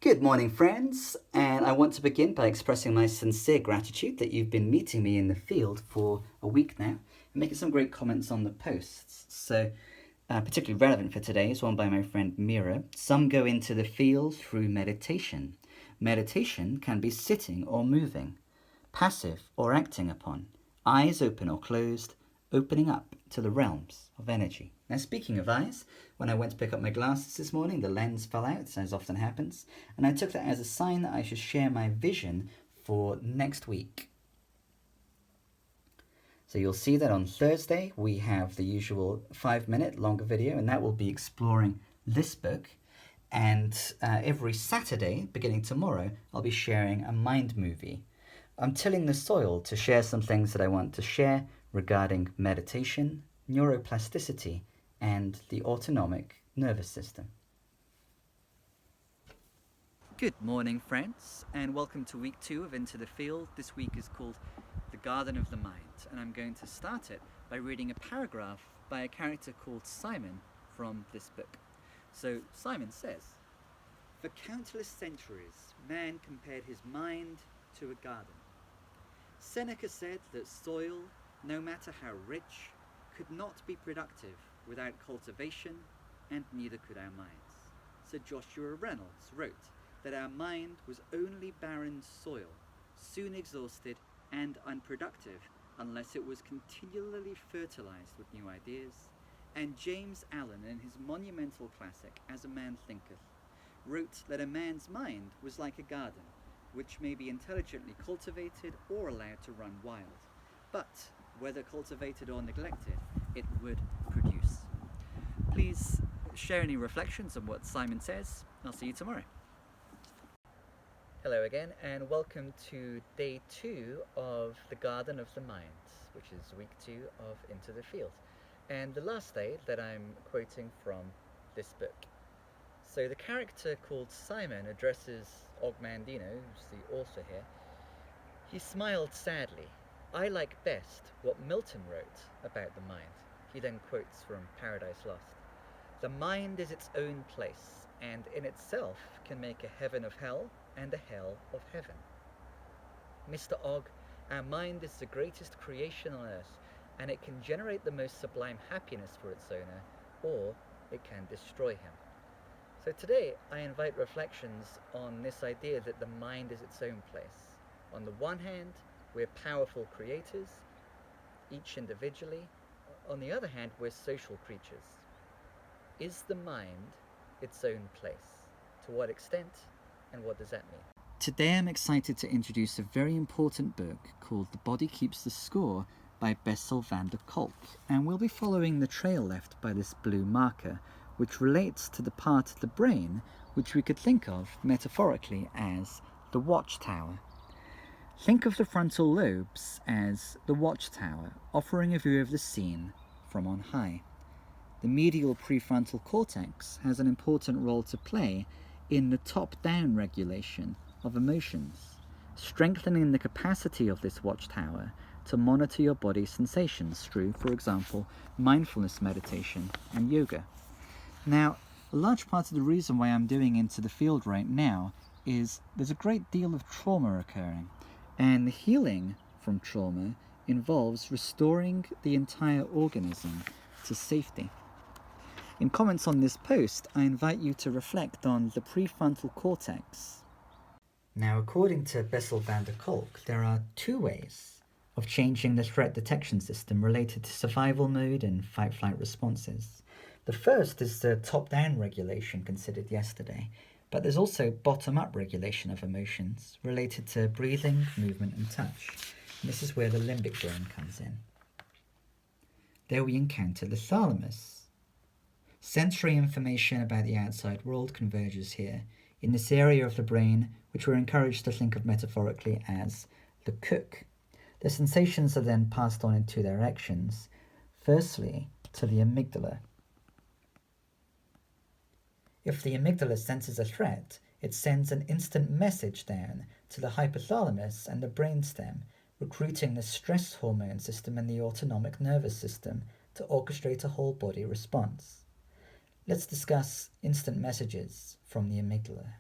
Good morning, friends, and I want to begin by expressing my sincere gratitude that you've been meeting me in the field for a week now and making some great comments on the posts. Particularly relevant for today is one by my friend Mira. Some go into the field through meditation. Meditation can be sitting or moving, passive or acting upon, eyes open or closed, opening up to the realms of energy. Now, speaking of eyes, when I went to pick up my glasses this morning, the lens fell out, as often happens, and I took that as a sign that I should share my vision for next week. So you'll see that on Thursday we have the usual 5-minute longer video, and that will be exploring this book. And every Saturday, beginning tomorrow, I'll be sharing a MindMovie. I'm tilling the soil to share some things that I want to share regarding meditation, neuroplasticity, and the autonomic nervous system. Good morning, friends, and welcome to week 2 of Into the Field. This week is called The Garden of the Mind, and I'm going to start it by reading a paragraph by a character called Simon from this book. So Simon says, "For countless centuries, man compared his mind to a garden. Seneca said that soil, no matter how rich, could not be productive without cultivation, and neither could our minds. Sir Joshua Reynolds wrote that our mind was only barren soil, soon exhausted and unproductive unless it was continually fertilized with new ideas, and James Allen, in his monumental classic As a Man Thinketh, wrote that a man's mind was like a garden, which may be intelligently cultivated or allowed to run wild, but whether cultivated or neglected, it would produce." Please share any reflections on what Simon says. I'll see you tomorrow. Hello again, and welcome to day 2 of The Garden of the Mind, which is week 2 of Into the Field, and the last day that I'm quoting from this book. So the character called Simon addresses Ogmandino, who's the author here. He smiled sadly. "I like best what Milton wrote about the mind." He then quotes from Paradise Lost. "The mind is its own place, and in itself can make a heaven of hell and a hell of heaven. Mr. Og, our mind is the greatest creation on earth, and it can generate the most sublime happiness for its owner, or it can destroy him." So today I invite reflections on this idea that the mind is its own place. On the one hand, we're powerful creators, each individually. On the other hand, we're social creatures. Is the mind its own place? To what extent, and what does that mean? Today I'm excited to introduce a very important book called The Body Keeps the Score by Bessel van der Kolk, and we'll be following the trail left by this blue marker, which relates to the part of the brain which we could think of metaphorically as the watchtower. Think of the frontal lobes as the watchtower, offering a view of the scene from on high. The medial prefrontal cortex has an important role to play in the top-down regulation of emotions, strengthening the capacity of this watchtower to monitor your body's sensations through, for example, mindfulness meditation and yoga. Now, a large part of the reason why I'm doing Into the Field right now is there's a great deal of trauma occurring, and the healing from trauma involves restoring the entire organism to safety. In comments on this post, I invite you to reflect on the prefrontal cortex. Now, according to Bessel van der Kolk, there are 2 ways of changing the threat detection system related to survival mode and fight-flight responses. The first is the top-down regulation considered yesterday, but there's also bottom-up regulation of emotions related to breathing, movement and touch. And this is where the limbic brain comes in. There we encounter the thalamus. Sensory information about the outside world converges here in this area of the brain which we're encouraged to think of metaphorically as the cook. The sensations are then passed on in 2 directions. Firstly, to the amygdala. If the amygdala senses a threat, it sends an instant message down to the hypothalamus and the brainstem, recruiting the stress hormone system and the autonomic nervous system to orchestrate a whole body response. Let's discuss instant messages from the amygdala.